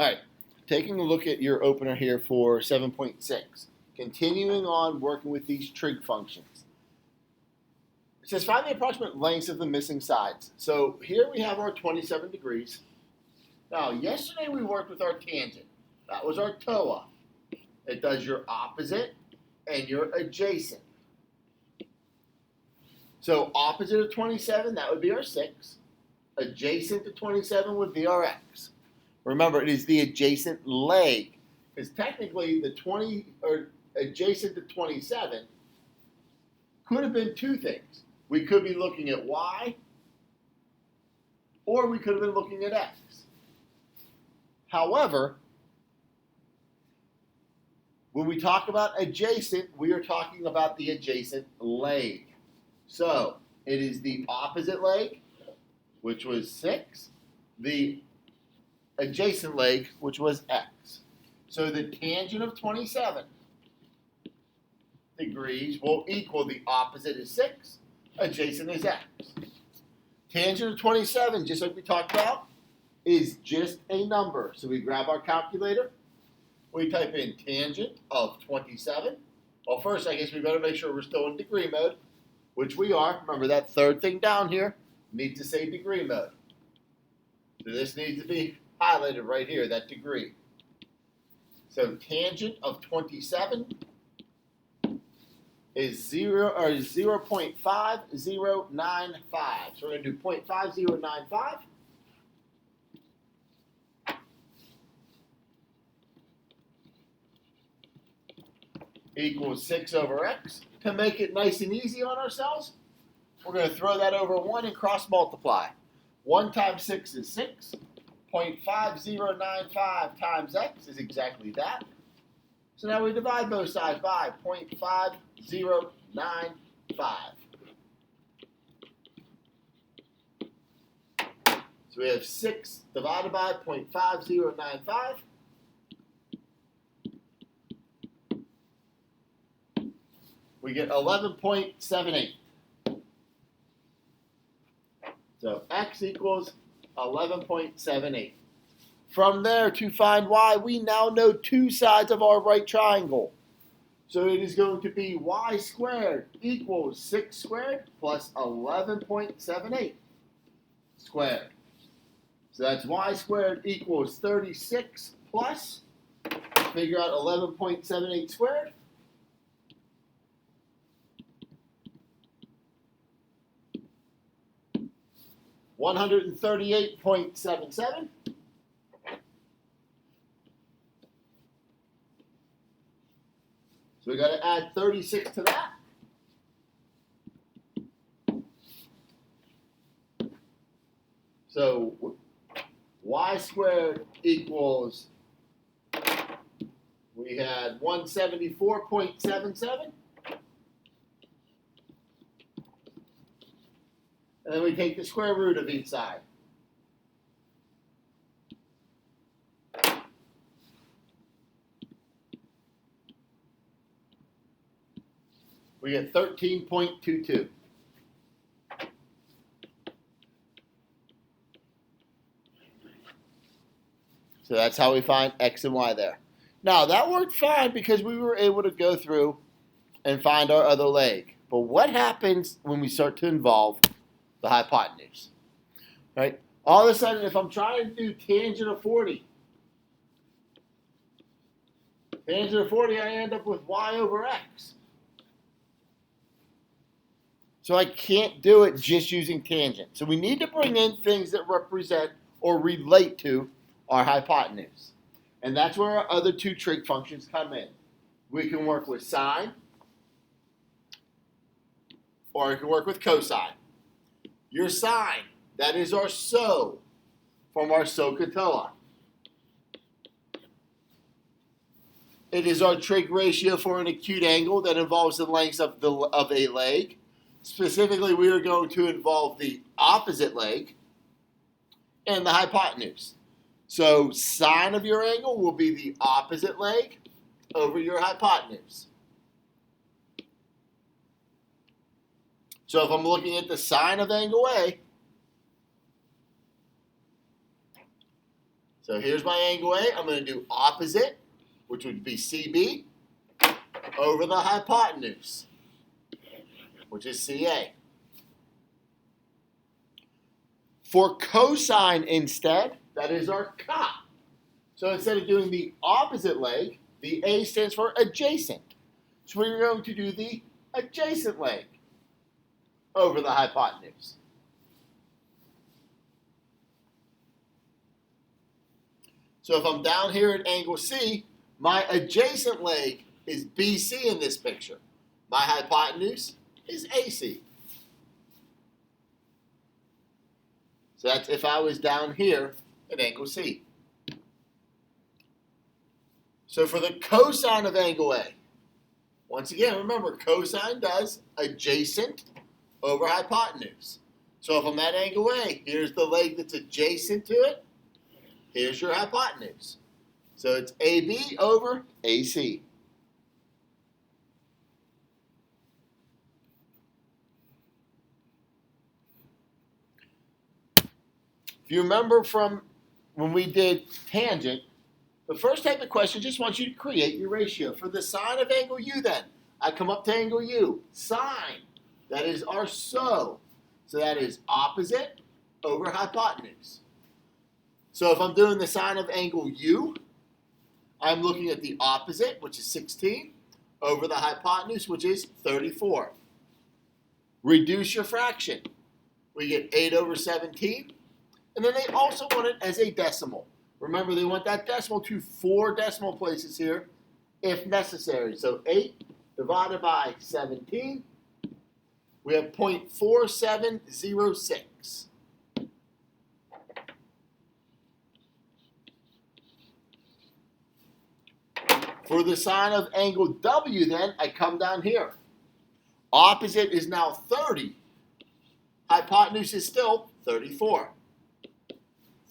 All right, taking a look at your opener here for 7.6. Continuing on working with these trig functions. It says find the approximate lengths of the missing sides. So here we have our 27 degrees. Now, yesterday we worked with our tangent. That was our TOA. It does your opposite and your adjacent. So opposite of 27, that would be our 6. Adjacent to 27 would be our x. Remember, it is the adjacent leg. Because technically, the 20 or adjacent to 27 could have been two things. We could be looking at y, or we could have been looking at x. However, when we talk about adjacent, we are talking about the adjacent leg. So it is the opposite leg, which was 6, the adjacent leg, which was x. So the tangent of 27 degrees will equal the opposite is 6, adjacent is x. Tangent of 27, just like we talked about, is just a number. So we grab our calculator, we type in tangent of 27. Well, first, I guess we better make sure we're still in degree mode, which we are. Remember that third thing down here needs to say degree mode. So this needs to be highlighted right here, that degree. So tangent of 27 is 0.5095. So we're going to do 0.5095. Equals 6 over x. To make it nice and easy on ourselves, we're going to throw that over 1 and cross multiply. 1 times 6 is 6. 0.5095 times x is exactly that. So now we divide both sides by 0.5095. So we have 6 divided by 0.5095. We get 11.78. So x equals 11.78. From there, to find y, we now know two sides of our right triangle. So it is going to be y squared equals 6 squared plus 11.78 squared. So that's y squared equals 36 plus, figure out 11.78 squared. 138.77. So we got to add 36 to that. So y squared equals, we had 174.77. And then we take the square root of each side. We get 13.22. So that's how we find x and y there. Now, that worked fine because we were able to go through and find our other leg. But what happens when we start to involve the hypotenuse? Right? All of a sudden, if I'm trying to do tangent of 40, I end up with y over x. So I can't do it just using tangent. So we need to bring in things that represent or relate to our hypotenuse. And that's where our other two trig functions come in. We can work with sine, or we can work with cosine. Your sine, that is our SO from our SOHCAHTOA. It is our trig ratio for an acute angle that involves the lengths of a leg. Specifically, we are going to involve the opposite leg and the hypotenuse. So sine of your angle will be the opposite leg over your hypotenuse. So if I'm looking at the sine of angle A, So here's my angle A. I'm going to do opposite, which would be CB, over the hypotenuse, which is CA. For cosine instead, that is our cot. So instead of doing the opposite leg, the A stands for adjacent. So we're going to do the adjacent leg over the hypotenuse. So if I'm down here at angle C, my adjacent leg is BC in this picture. My hypotenuse is AC. So that's if I was down here at angle C. So for the cosine of angle A, once again, remember, cosine does adjacent over hypotenuse. So if I'm at angle A, here's the leg that's adjacent to it. Here's your hypotenuse. So it's AB over AC. If you remember from when we did tangent, the first type of question just wants you to create your ratio. For the sine of angle U then, I come up to angle U. Sine, that is our SO. So that is opposite over hypotenuse. So if I'm doing the sine of angle U, I'm looking at the opposite, which is 16, over the hypotenuse, which is 34. Reduce your fraction. We get 8 over 17. And then they also want it as a decimal. Remember, they want that decimal to 4 decimal places here, if necessary. So 8 divided by 17, we have 0.4706. For the sine of angle W, then, I come down here. Opposite is now 30. Hypotenuse is still 34.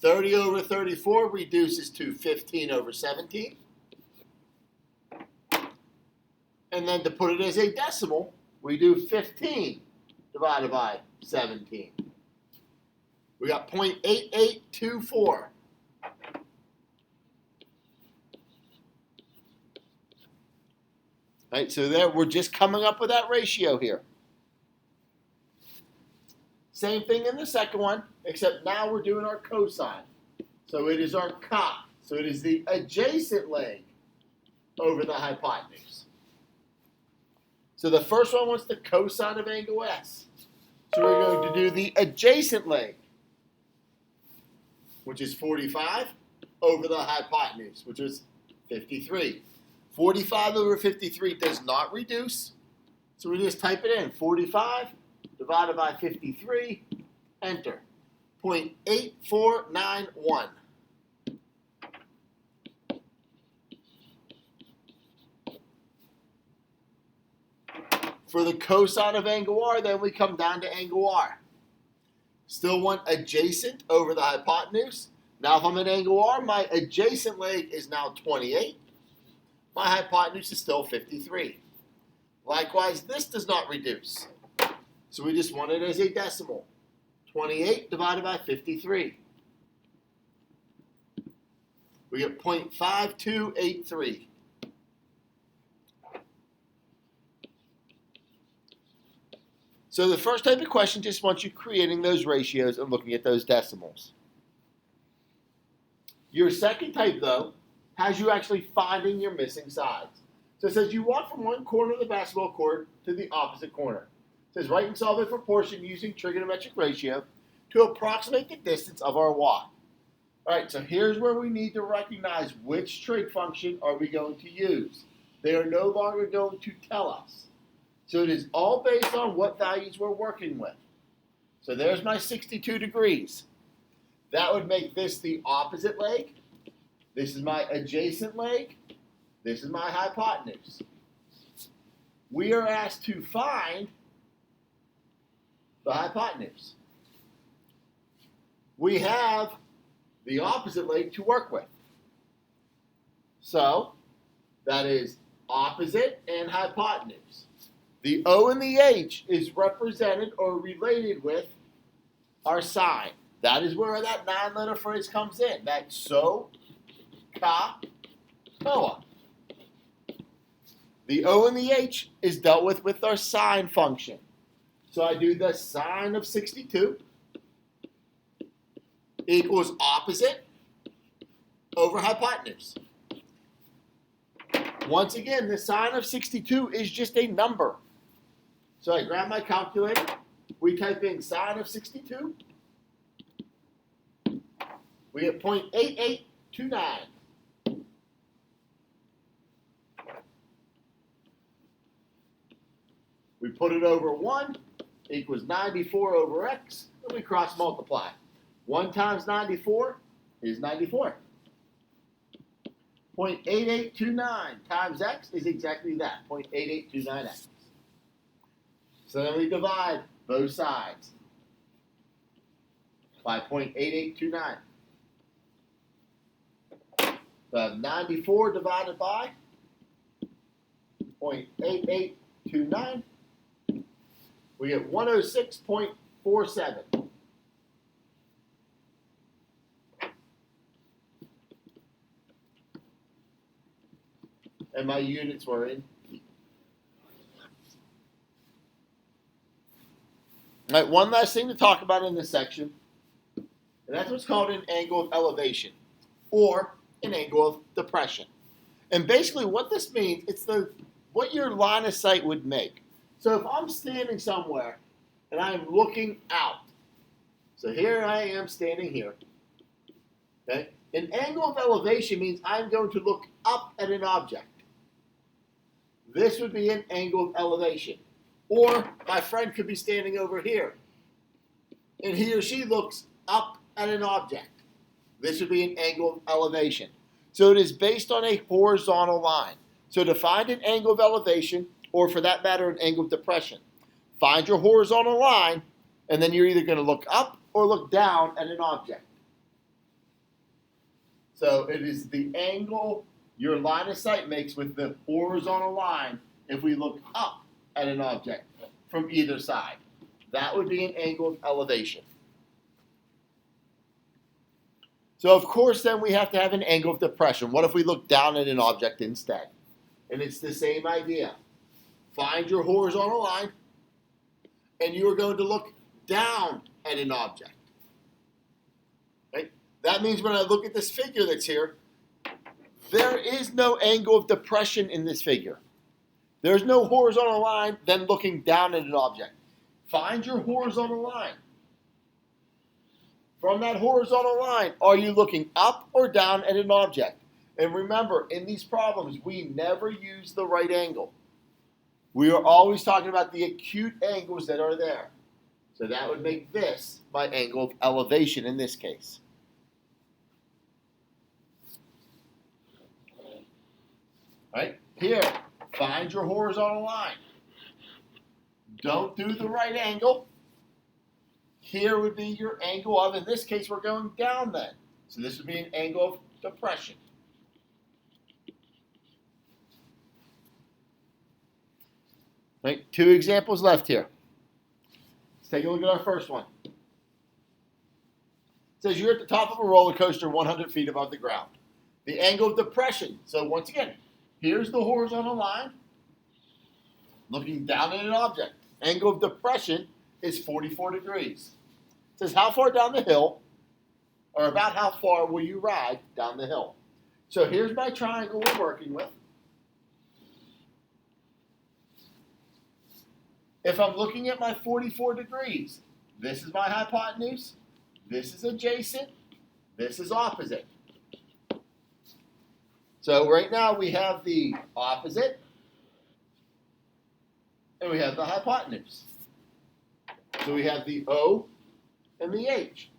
30 over 34 reduces to 15 over 17. And then to put it as a decimal, we do 15 divided by 17. We got 0.8824. Right, so there we're just coming up with that ratio here. Same thing in the second one, except now we're doing our cosine. So it is our cot. So it is the adjacent leg over the hypotenuse. So the first one was the cosine of angle S. So we're going to do the adjacent leg, which is 45, over the hypotenuse, which is 53. 45 over 53 does not reduce, so we just type it in. 45 divided by 53, enter. 0.8491. For the cosine of angle R, then we come down to angle R. Still want adjacent over the hypotenuse. Now if I'm at angle R, my adjacent leg is now 28. My hypotenuse is still 53. Likewise, this does not reduce. So we just want it as a decimal. 28 divided by 53. We get 0.5283. So the first type of question just wants you creating those ratios and looking at those decimals. Your second type, though, has you actually finding your missing sides. So it says you walk from one corner of the basketball court to the opposite corner. It says write and solve a proportion using trigonometric ratio to approximate the distance of our walk. All right, so here's where we need to recognize which trig function are we going to use. They are no longer going to tell us. So it is all based on what values we're working with. So there's my 62 degrees. That would make this the opposite leg. This is my adjacent leg. This is my hypotenuse. We are asked to find the hypotenuse. We have the opposite leg to work with. So that is opposite and hypotenuse. The O and the H is represented or related with our sine. That is where that 9-letter phrase comes in. That so, ka, koa. The O and the H is dealt with our sine function. So I do the sine of 62 equals opposite over hypotenuse. Once again, the sine of 62 is just a number. So I grab my calculator. We type in sine of 62. We get 0.8829. We put it over 1 equals 94 over x, and we cross multiply. 1 times 94 is 94. 0.8829 times x is exactly that, 0.8829x. So then we divide both sides by 0.8829. So 94 divided by 0.8829. We get 106.47. And my units were in feet. All right, one last thing to talk about in this section, and that's what's called an angle of elevation, or an angle of depression. And basically what this means, it's what your line of sight would make. So if I'm standing somewhere and I'm looking out, so here I am standing here, okay? An angle of elevation means I'm going to look up at an object. This would be an angle of elevation. Or my friend could be standing over here, and he or she looks up at an object. This would be an angle of elevation. So it is based on a horizontal line. So to find an angle of elevation, or for that matter, an angle of depression, find your horizontal line, and then you're either going to look up or look down at an object. So it is the angle your line of sight makes with the horizontal line if we look up at an object from either side. That would be an angle of elevation. So of course then we have to have an angle of depression. What if we look down at an object instead? And it's the same idea. Find your horizontal line, and you are going to look down at an object. Right? That means when I look at this figure that's here, there is no angle of depression in this figure. There's no horizontal line then looking down at an object. Find your horizontal line. From that horizontal line, are you looking up or down at an object? And remember, in these problems, we never use the right angle. We are always talking about the acute angles that are there. So that would make this my angle of elevation in this case. Right? Here, find your horizontal line. Don't do the right angle. Here would be your angle of, in this case, we're going down then. So this would be an angle of depression. Right? 2 examples left here. Let's take a look at our first one. It says you're at the top of a roller coaster 100 feet above the ground. The angle of depression. So once again, here's the horizontal line looking down at an object. Angle of depression is 44 degrees. It says how far down the hill, or about how far will you ride down the hill? So here's my triangle we're working with. If I'm looking at my 44 degrees, this is my hypotenuse, this is adjacent, this is opposite. So right now we have the opposite, and we have the hypotenuse. So we have the O and the H.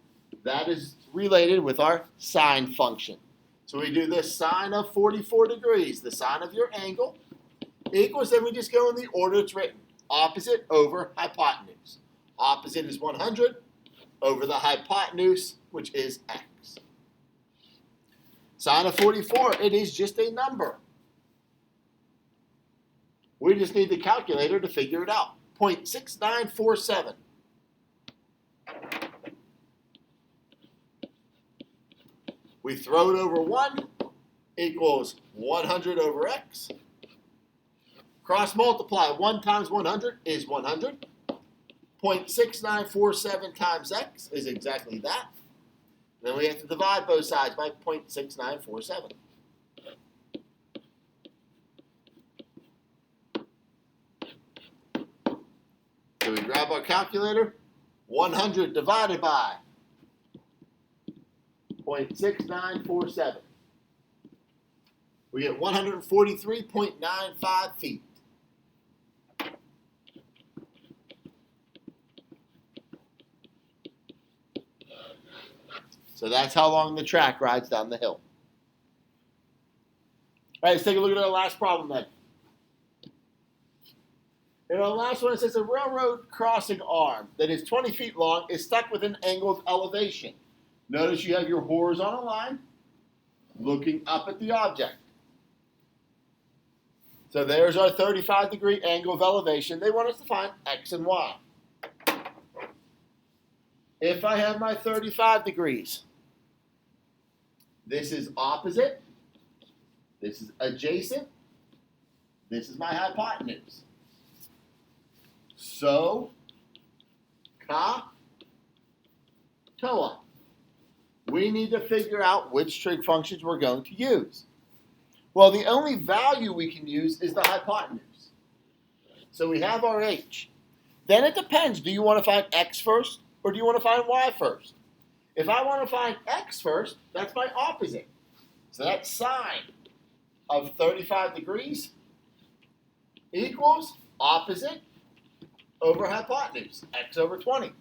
That is related with our sine function. So we do the sine of 44 degrees, the sine of your angle, equals, then we just go in the order it's written. Opposite over hypotenuse. Opposite is 100 over the hypotenuse, which is x. Sine of 44, it is just a number. We just need the calculator to figure it out. 0.6947. We throw it over 1 equals 100 over x. Cross multiply. 1 times 100 is 100. 0.6947 times x is exactly that. Then we have to divide both sides by 0.6947. So we grab our calculator. 100 divided by 0.6947. We get 143.95 feet. So that's how long the track rides down the hill. All right, let's take a look at our last problem then. In our last one, it says a railroad crossing arm that is 20 feet long is stuck with an angle of elevation. Notice you have your horizontal line looking up at the object. So there's our 35-degree angle of elevation. They want us to find x and y. If I have my 35 degrees, this is opposite, this is adjacent, this is my hypotenuse. So, ka, toa. We need to figure out which trig functions we're going to use. Well, the only value we can use is the hypotenuse. So we have our h. Then it depends. Do you want to find x first or do you want to find y first? If I want to find x first, that's my opposite. So that's sine of 35 degrees equals opposite over hypotenuse, x over 20.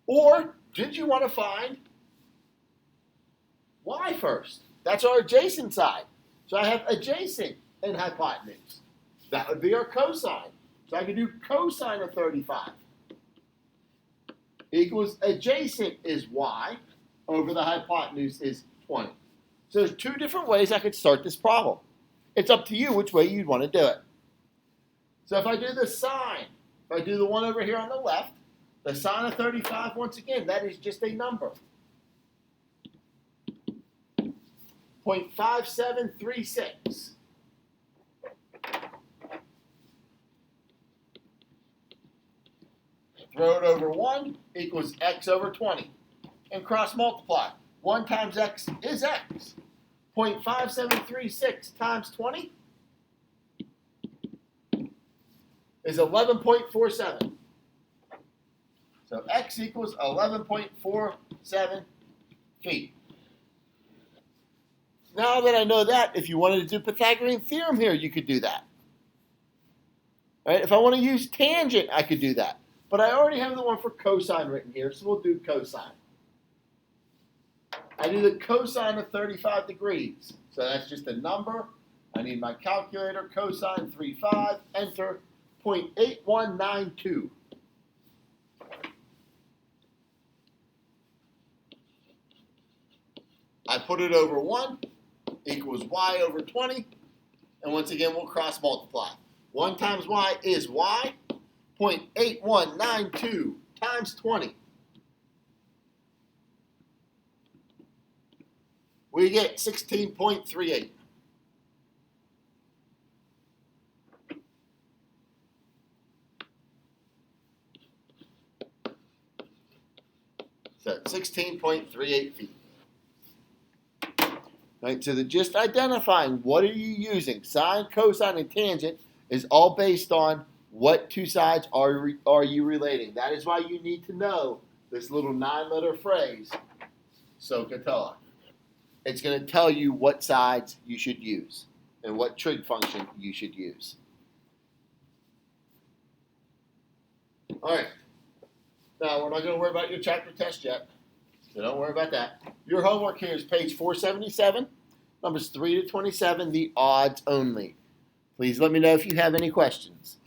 Or did you want to find y first? That's our adjacent side. So I have adjacent and hypotenuse. That would be our cosine. So I can do cosine of 35 equals adjacent is y over the hypotenuse is 20. So there's two different ways I could start this problem. It's up to you which way you'd want to do it. So if I do the sine, if I do the one over here on the left, the sine of 35, once again, that is just a number. 0.5736. Throw it over 1 equals x over 20. And cross multiply. 1 times x is x. 0.5736 times 20 is 11.47. So x equals 11.47 feet. Now that I know that, if you wanted to do Pythagorean theorem here, you could do that. Right? If I want to use tangent, I could do that. But I already have the one for cosine written here, so we'll do cosine. I do the cosine of 35 degrees. So that's just a number. I need my calculator, cosine 35, enter 0.8192. I put it over 1 equals y over 20. And once again, we'll cross multiply. 1 times y is y. 0.8192 times 20. We get 16.38. So 16.38 feet. Right, so just identifying what are you using, sine, cosine, and tangent is all based on what two sides are you relating. That is why you need to know this little 9-letter phrase, SOHCAHTOA. It's going to tell you what sides you should use and what trig function you should use. All right. Now, we're not going to worry about your chapter test yet, so don't worry about that. Your homework here is page 477, numbers 3 to 27, the odds only. Please let me know if you have any questions.